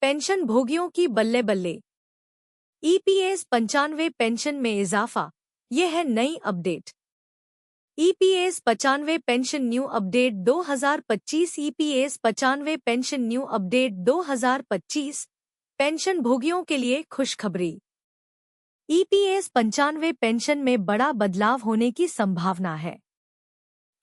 Pension भोगियों की बल्ले बल्ले। ईपीएस 95 पेंशन में इजाफा, ये है नई update. EPS 95 pension new update 2025। EPS 95 pension new update 2025 pension भोगियों के लिए खुशखबरी। ईपीएस 95 पेंशन में बड़ा बदलाव होने की संभावना है।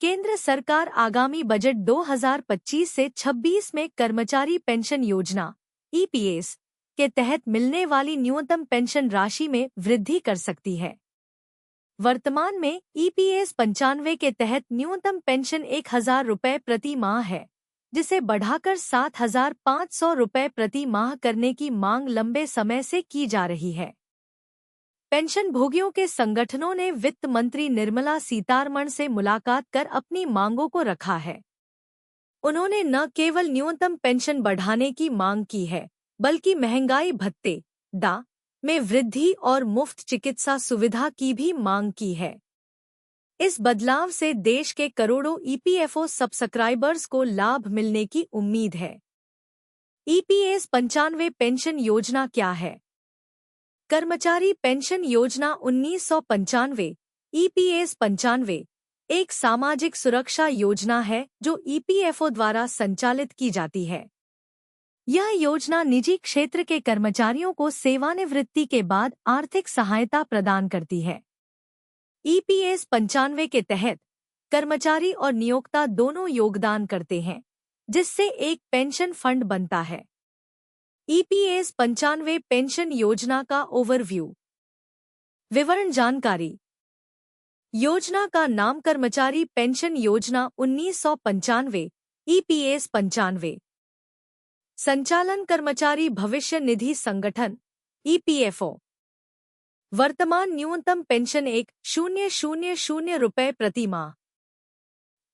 केंद्र सरकार आगामी बजट 2025 से 26 में कर्मचारी पेंशन योजना ईपीएस के तहत मिलने वाली न्यूनतम पेंशन राशि में वृद्धि कर सकती है। वर्तमान में ईपीएस 95 के तहत न्यूनतम पेंशन 1,000 रुपये प्रति माह है, जिसे बढ़ाकर 7,500 रुपये प्रति माह करने की मांग लंबे समय से की जा रही है। पेंशन भोगियों के संगठनों ने वित्त मंत्री निर्मला सीतारमण से मुलाकात कर अपनी मांगों को रखा है। उन्होंने न केवल न्यूनतम पेंशन बढ़ाने की मांग की है, बल्कि महंगाई भत्ते डा में वृद्धि और मुफ्त चिकित्सा सुविधा की भी मांग की है। इस बदलाव से देश के करोड़ों ईपीएफओ सब्सक्राइबर्स को लाभ मिलने की उम्मीद है। ईपीएस 95 पेंशन योजना क्या है? कर्मचारी पेंशन योजना 1995 ईपीएस 95 एक सामाजिक सुरक्षा योजना है जो ईपीएफओ द्वारा संचालित की जाती है। यह योजना निजी क्षेत्र के कर्मचारियों को सेवानिवृत्ति के बाद आर्थिक सहायता प्रदान करती है। ईपीएस 95 के तहत कर्मचारी और नियोक्ता दोनों योगदान करते हैं, जिससे एक पेंशन फंड बनता है। ईपीएस 95 पेंशन योजना का ओवरव्यू। विवरण जानकारी। योजना का नाम कर्मचारी पेंशन योजना 1995 ईपीएस 95। संचालन कर्मचारी भविष्य निधि संगठन ईपीएफओ। वर्तमान न्यूनतम पेंशन 1,000 रुपये प्रति माह।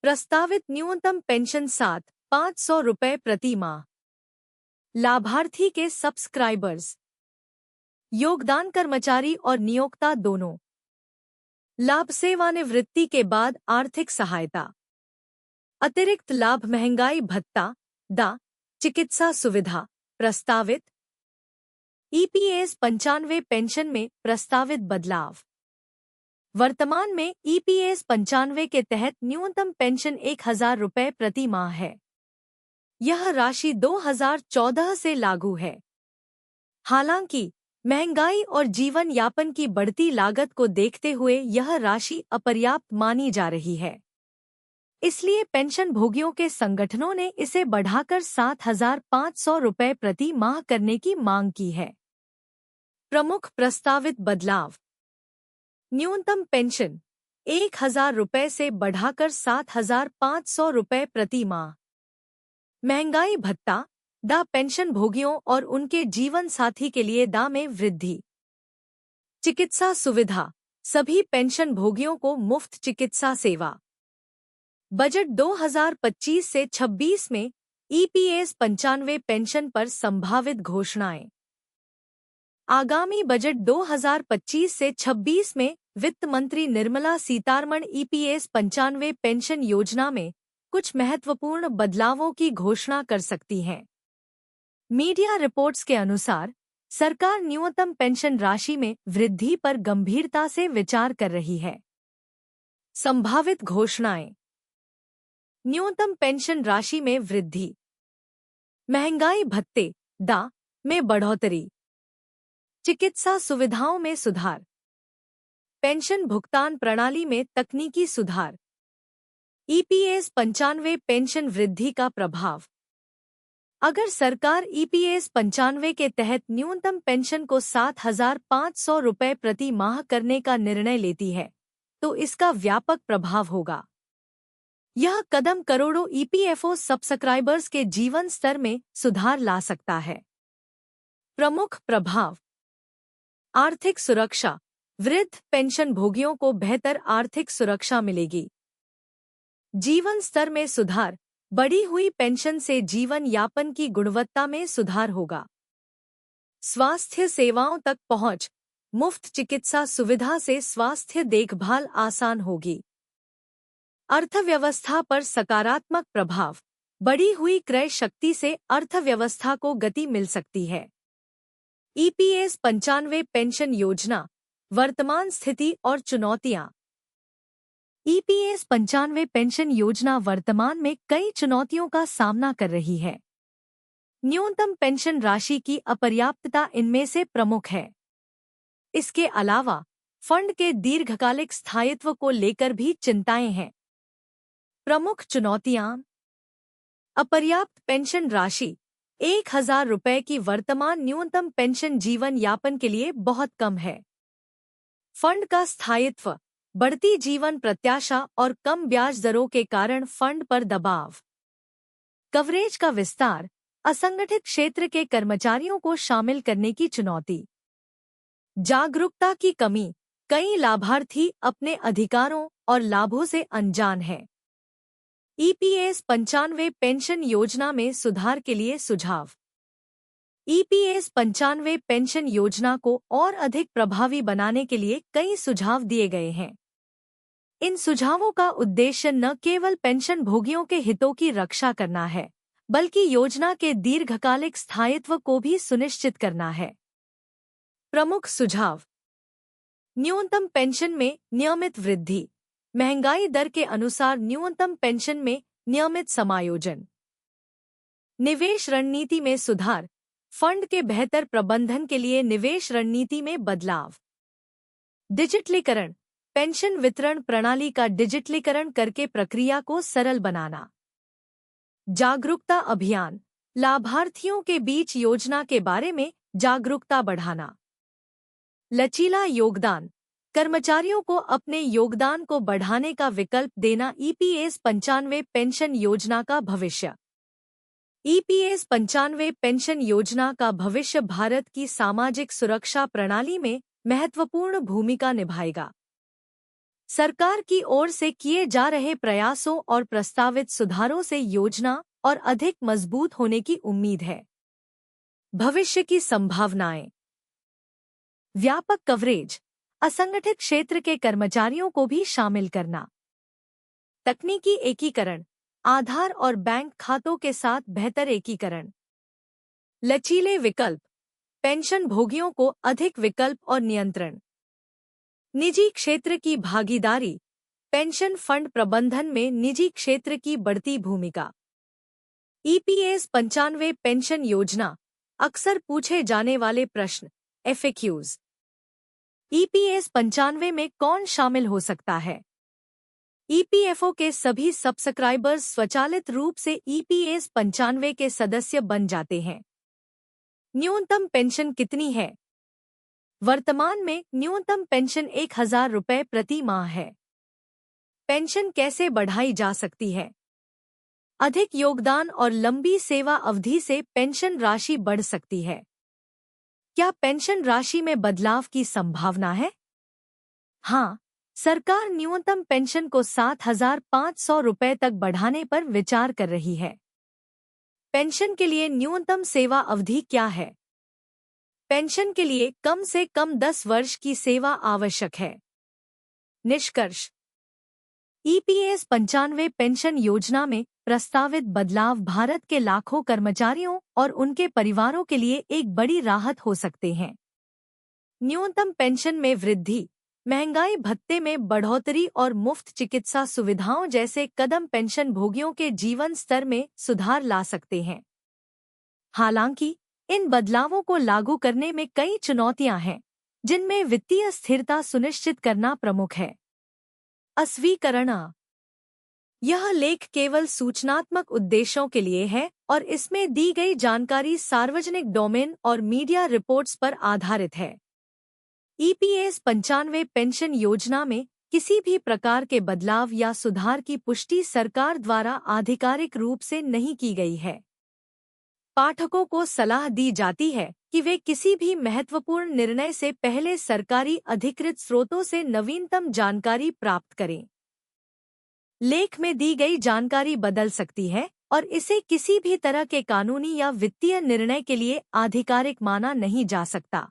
प्रस्तावित न्यूनतम पेंशन 7,500 रुपये प्रति माह। लाभार्थी के सब्सक्राइबर्स। योगदान कर्मचारी और नियोक्ता दोनों। लाभ सेवानिवृत्ति के बाद आर्थिक सहायता। अतिरिक्त लाभ महंगाई भत्ता डा चिकित्सा सुविधा। प्रस्तावित ईपीएस 95 पेंशन में प्रस्तावित बदलाव। वर्तमान में ईपीएस 95 के तहत न्यूनतम पेंशन 1,000 रुपये प्रति माह है। यह राशि 2014 से लागू है। हालांकि महंगाई और जीवन यापन की बढ़ती लागत को देखते हुए यह राशि अपर्याप्त मानी जा रही है। इसलिए पेंशन भोगियों के संगठनों ने इसे बढ़ाकर 7,500 रुपये प्रति माह करने की मांग की है। प्रमुख प्रस्तावित बदलाव। न्यूनतम पेंशन 1,000 रुपये से बढ़ाकर 7,500 रुपये प्रति माह। महंगाई भत्ता डा पेंशन भोगियों और उनके जीवन साथी के लिए डा में वृद्धि। चिकित्सा सुविधा। सभी पेंशन भोगियों को मुफ्त चिकित्सा सेवा। बजट 2025 से 26 में ईपीएस 95 पेंशन पर संभावित घोषणाएं। आगामी बजट 2025 से 26 में वित्त मंत्री निर्मला सीतारमण ईपीएस 95 पेंशन योजना में कुछ महत्वपूर्ण बदलावों की घोषणा कर सकती हैं। मीडिया रिपोर्ट्स के अनुसार सरकार न्यूनतम पेंशन राशि में वृद्धि पर गंभीरता से विचार कर रही है। संभावित घोषणाएं। न्यूनतम पेंशन राशि में वृद्धि। महंगाई भत्ते डा में बढ़ोतरी। चिकित्सा सुविधाओं में सुधार। पेंशन भुगतान प्रणाली में तकनीकी सुधार। ईपीएस 95 पेंशन वृद्धि का प्रभाव। अगर सरकार ईपीएस 95 के तहत न्यूनतम पेंशन को 7,500 रुपये प्रति माह करने का निर्णय लेती है, तो इसका व्यापक प्रभाव होगा। यह कदम करोड़ों ईपीएफओ सब्सक्राइबर्स के जीवन स्तर में सुधार ला सकता है। प्रमुख प्रभाव। आर्थिक सुरक्षा। वृद्ध पेंशन भोगियों को बेहतर आर्थिक सुरक्षा मिलेगी। जीवन स्तर में सुधार। बढ़ी हुई पेंशन से जीवन यापन की गुणवत्ता में सुधार होगा। स्वास्थ्य सेवाओं तक पहुंच। मुफ्त चिकित्सा सुविधा से स्वास्थ्य देखभाल आसान होगी। अर्थव्यवस्था पर सकारात्मक प्रभाव। बढ़ी हुई क्रय शक्ति से अर्थव्यवस्था को गति मिल सकती है। ईपीएस 95 पेंशन योजना, वर्तमान स्थिति और चुनौतियां। ईपीएस 95 पेंशन योजना वर्तमान में कई चुनौतियों का सामना कर रही है। न्यूनतम पेंशन राशि की अपर्याप्तता इनमें से प्रमुख है। इसके अलावा फंड के दीर्घकालिक स्थायित्व को लेकर भी चिंताएं हैं। प्रमुख चुनौतियां: अपर्याप्त पेंशन राशि। 1,000 रुपये की वर्तमान न्यूनतम पेंशन जीवन यापन के लिए बहुत कम है। फंड का स्थायित्व। बढ़ती जीवन प्रत्याशा और कम ब्याज दरों के कारण फंड पर दबाव। कवरेज का विस्तार। असंगठित क्षेत्र के कर्मचारियों को शामिल करने की चुनौती। जागरूकता की कमी। कई लाभार्थी अपने अधिकारों और लाभों से अनजान हैं। ईपीएस 95 पेंशन योजना में सुधार के लिए सुझाव। ईपीएस 95 पेंशन योजना को और अधिक प्रभावी बनाने के लिए कई सुझाव दिए गए हैं। इन सुझावों का उद्देश्य न केवल पेंशन भोगियों के हितों की रक्षा करना है, बल्कि योजना के दीर्घकालिक स्थायित्व को भी सुनिश्चित करना है। प्रमुख सुझाव: न्यूनतम पेंशन में नियमित वृद्धि। महंगाई दर के अनुसार न्यूनतम पेंशन में नियमित समायोजन। निवेश रणनीति में सुधार। फंड के बेहतर प्रबंधन के लिए निवेश रणनीति में बदलाव। डिजिटलीकरण। पेंशन वितरण प्रणाली का डिजिटलीकरण करके प्रक्रिया को सरल बनाना। जागरूकता अभियान। लाभार्थियों के बीच योजना के बारे में जागरूकता बढ़ाना। लचीला योगदान। कर्मचारियों को अपने योगदान को बढ़ाने का विकल्प देना ईपीएस 95 पेंशन योजना का भविष्य। ईपीएस 95 पेंशन योजना का भविष्य भारत की सामाजिक सुरक्षा प्रणाली में महत्वपूर्ण भूमिका निभाएगा। सरकार की ओर से किए जा रहे प्रयासों और प्रस्तावित सुधारों से योजना और अधिक मजबूत होने की उम्मीद है। भविष्य की संभावनाएं। व्यापक कवरेज। असंगठित क्षेत्र के कर्मचारियों को भी शामिल करना। तकनीकी एकीकरण। आधार और बैंक खातों के साथ बेहतर एकीकरण। लचीले विकल्प। पेंशन भोगियों को अधिक विकल्प और नियंत्रण। निजी क्षेत्र की भागीदारी। पेंशन फंड प्रबंधन में निजी क्षेत्र की बढ़ती भूमिका। ईपीएस 95 पेंशन योजना। अक्सर पूछे जाने वाले प्रश्न, एफएक्यूज। ईपीएस 95 में कौन शामिल हो सकता है? ईपीएफओ के सभी सब्सक्राइबर्स स्वचालित रूप से ईपीएस 95 के सदस्य बन जाते हैं। न्यूनतम पेंशन कितनी है? वर्तमान में न्यूनतम पेंशन 1,000 रुपये प्रति माह है। पेंशन कैसे बढ़ाई जा सकती है? अधिक योगदान और लंबी सेवा अवधि से पेंशन राशि बढ़ सकती है। क्या पेंशन राशि में बदलाव की संभावना है? हाँ, सरकार न्यूनतम पेंशन को 7,500 रुपये तक बढ़ाने पर विचार कर रही है। पेंशन के लिए न्यूनतम सेवा अवधि क्या है? पेंशन के लिए कम से कम 10 वर्ष की सेवा आवश्यक है। निष्कर्ष: ईपीएस 95 पेंशन योजना में प्रस्तावित बदलाव भारत के लाखों कर्मचारियों और उनके परिवारों के लिए एक बड़ी राहत हो सकते हैं। न्यूनतम पेंशन में वृद्धि, महंगाई भत्ते में बढ़ोतरी और मुफ्त चिकित्सा सुविधाओं जैसे कदम पेंशन भोगियों के जीवन स्तर में सुधार ला सकते हैं। हालांकि इन बदलावों को लागू करने में कई चुनौतियां हैं, जिनमें वित्तीय स्थिरता सुनिश्चित करना प्रमुख है। अस्वीकरण। यह लेख केवल सूचनात्मक उद्देश्यों के लिए है और इसमें दी गई जानकारी सार्वजनिक डोमेन और मीडिया रिपोर्ट्स पर आधारित है। ईपीएस 95 पेंशन योजना में किसी भी प्रकार के बदलाव या सुधार की पुष्टि सरकार द्वारा आधिकारिक रूप से नहीं की गई है। पाठकों को सलाह दी जाती है कि वे किसी भी महत्वपूर्ण निर्णय से पहले सरकारी अधिकृत स्रोतों से नवीनतम जानकारी प्राप्त करें। लेख में दी गई जानकारी बदल सकती है और इसे किसी भी तरह के कानूनी या वित्तीय निर्णय के लिए आधिकारिक माना नहीं जा सकता।